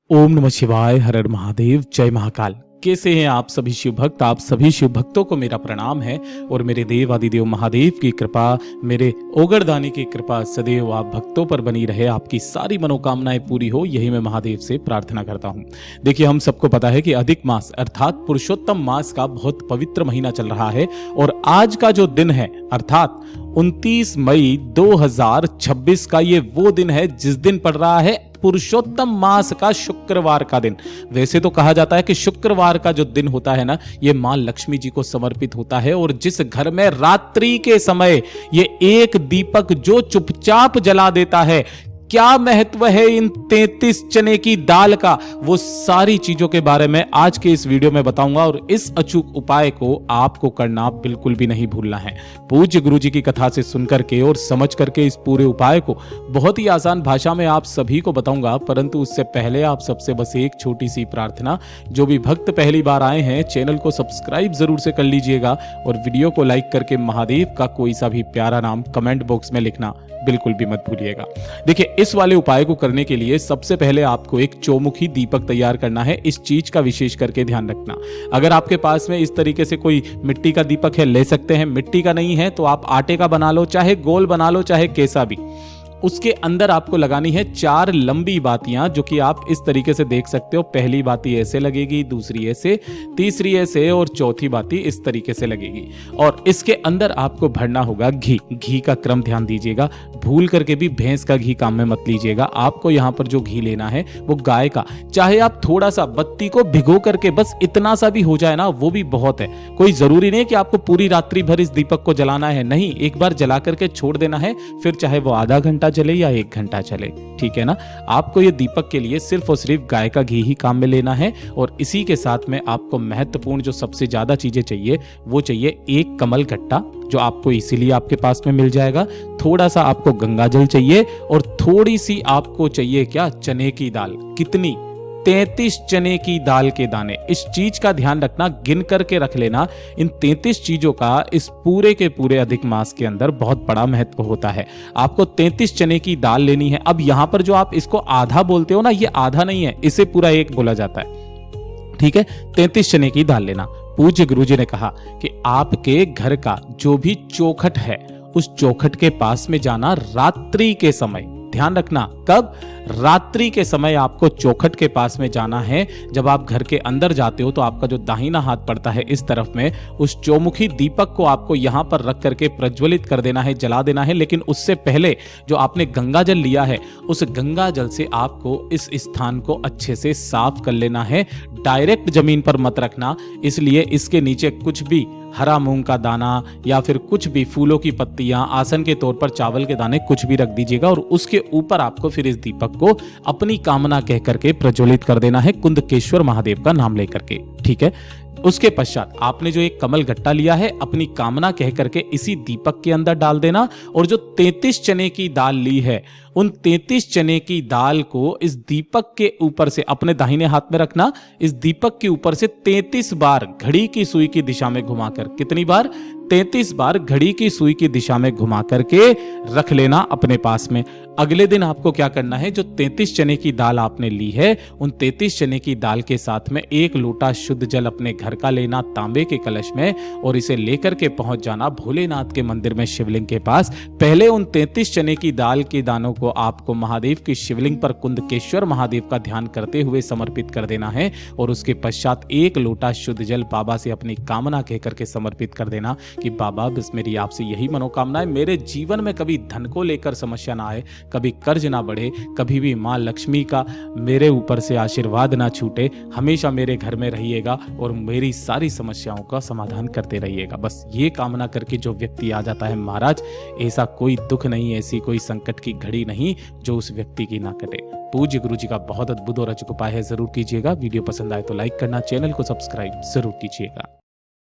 ओम नमः शिवाय, हर हर महादेव, जय महाकाल। कैसे हैं आप सभी शिव भक्त? आप सभी शिव भक्तों को मेरा प्रणाम है और मेरे देव आदिदेव महादेव की कृपा, मेरे ओगरदानी की कृपा सदैव आप भक्तों पर बनी रहे, आपकी सारी मनोकामनाएं पूरी हो, यही मैं महादेव से प्रार्थना करता हूं। देखिए, हम सबको पता है कि अधिक मास अर्थात पुरुषोत्तम मास का बहुत पवित्र महीना चल रहा है और आज का जो दिन है अर्थात 29 मई 2026 का ये वो दिन है जिस दिन पड़ रहा है पुरुषोत्तम मास का शुक्रवार का दिन। वैसे तो कहा जाता है कि शुक्रवार का जो दिन होता है ना, ये मां लक्ष्मी जी को समर्पित होता है और जिस घर में रात्रि के समय ये एक दीपक जो चुपचाप जला देता है, क्या महत्व है इन 33 चने की दाल का, वो सारी चीजों के बारे में आज के इस वीडियो में बताऊंगा और इस अचूक उपाय को आपको करना बिल्कुल भी नहीं भूलना है। पूज्य गुरु जी की कथा से सुनकर के और समझ करके इस पूरे उपाय को बहुत ही आसान भाषा में आप सभी को बताऊंगा, परंतु उससे पहले आप सबसे बस एक छोटी सी प्रार्थना, जो भी भक्त पहली बार आए हैं चैनल को सब्सक्राइब जरूर से कर लीजिएगा और वीडियो को लाइक करके महादेव का कोई सा भी प्यारा नाम कमेंट बॉक्स में लिखना बिल्कुल भी मत भूलिएगा। देखिए, इस वाले उपाय को करने के लिए सबसे पहले आपको एक चौमुखी दीपक तैयार करना है। इस चीज का विशेष करके ध्यान रखना, अगर आपके पास में इस तरीके से कोई मिट्टी का दीपक है ले सकते हैं, मिट्टी का नहीं है तो आप आटे का बना लो, चाहे गोल बना लो, चाहे कैसा भी। उसके अंदर आपको लगानी है 4 लंबी बातियां, जो कि आप इस तरीके से देख सकते हो। पहली बाती ऐसे लगेगी, दूसरी ऐसे, तीसरी ऐसे और चौथी बाती इस तरीके से लगेगी। और इसके अंदर आपको भरना होगा घी। घी का क्रम ध्यान दीजिएगा, भूल करके भी भैंस का घी काम में मत लीजिएगा। आपको यहां पर जो घी लेना है वो गाय का, चाहे आप थोड़ा सा बत्ती को भिगो करके बस इतना सा भी हो जाए ना, वो भी बहुत है। कोई जरूरी नहीं कि आपको पूरी रात्रि भर इस दीपक को जलाना है, नहीं, एक बार जला करके छोड़ देना है, फिर चाहे वो आधा घंटा चले या 1 घंटा चले, ठीक है ना। आपको ये दीपक के लिए सिर्फ और सिर्फ गाय का घी ही काम में लेना है और इसी के साथ में आपको महत्वपूर्ण जो सबसे ज्यादा चीजें चाहिए वो चाहिए एक कमल गट्टा, जो आपको इसीलिए आपके पास में मिल जाएगा। थोड़ा सा आपको गंगा जल चाहिए और थोड़ी सी आपको चाहिए क्या, चने की दाल। कितनी? 33 चने की दाल के दाने। इस चीज का ध्यान रखना, गिन करके रख लेना। इन 33 चीजों का इस पूरे के पूरे अधिक मास के अंदर बहुत बड़ा महत्व होता है। आपको 33 चने की दाल लेनी है। अब यहां पर जो आप इसको आधा बोलते हो ना, ये आधा नहीं है, इसे पूरा एक बोला जाता है, ठीक है। 33 चने की दाल लेना। पूज्य गुरुजी ने कहा कि आपके घर का जो भी चौखट है, उस चौखट के पास में जाना रात्रि के समय। ध्यान रखना, कब? रात्रि के समय आपको चौखट के पास में जाना है। जब आप घर के अंदर जाते हो तो आपका जो दाहिना हाथ पड़ता है इस तरफ में, उस चौमुखी दीपक को आपको यहां पर रख करके प्रज्वलित कर देना है, जला देना है। लेकिन उससे पहले जो आपने गंगा जल लिया है, उस गंगा जल से आपको इस स्थान को अच्छे से साफ कर लेना है। डायरेक्ट जमीन पर मत रखना, इसलिए इसके नीचे कुछ भी हरा मूंग का दाना या फिर कुछ भी फूलों की पत्तियां, आसन के तौर पर चावल के दाने कुछ भी रख दीजिएगा और उसके ऊपर आपको फिर इस दीपक को अपनी कामना कह करके प्रज्वलित कर देना है, कुंदकेश्वर महादेव का नाम लेकर के, ठीक है। उसके पश्चात आपने जो एक कमल गट्टा लिया है, अपनी कामना कह करके इसी दीपक के अंदर डाल देना और जो 33 चने की दाल ली है, उन 33 चने की दाल को इस दीपक के ऊपर से अपने दाहिने हाथ में रखना। इस दीपक के ऊपर से 33 बार घड़ी की सुई की दिशा में घुमाकर, कितनी बार? 33 बार घड़ी की सुई की दिशा में घुमा करके रख लेना अपने पास में। अगले दिन आपको क्या करना है, जो 33 चने की दाल आपने ली है, उन 33 चने की दाल के साथ में 1 लोटा शुद्ध जल अपने घर का लेना तांबे के कलश में और इसे लेकर के पहुंच जाना भोलेनाथ के मंदिर में शिवलिंग के पास। पहले उन 33 चने की दाल के दानों को आपको महादेव की शिवलिंग पर कुंदकेश्वर महादेव का ध्यान करते हुए समर्पित कर देना है और उसके पश्चात 1 लोटा शुद्ध जल बाबा से अपनी कामना कह करके समर्पित कर देना कि बाबा, बस मेरी आपसे यही मनोकामना है, मेरे जीवन में कभी धन को लेकर समस्या ना आए, कभी कर्ज ना बढ़े, कभी भी मां लक्ष्मी का मेरे ऊपर से आशीर्वाद ना छूटे, हमेशा मेरे घर में रहिएगा और मेरी सारी समस्याओं का समाधान करते रहिएगा। बस ये कामना करके जो व्यक्ति आ जाता है महाराज, ऐसा कोई दुख नहीं, ऐसी कोई संकट की घड़ी नहीं जो उस व्यक्ति की ना कटे। पूज्य गुरु जी का बहुत अद्भुत और अचूक उपाय है, जरूर कीजिएगा। वीडियो पसंद आए तो लाइक करना, चैनल को सब्सक्राइब जरूर कीजिएगा।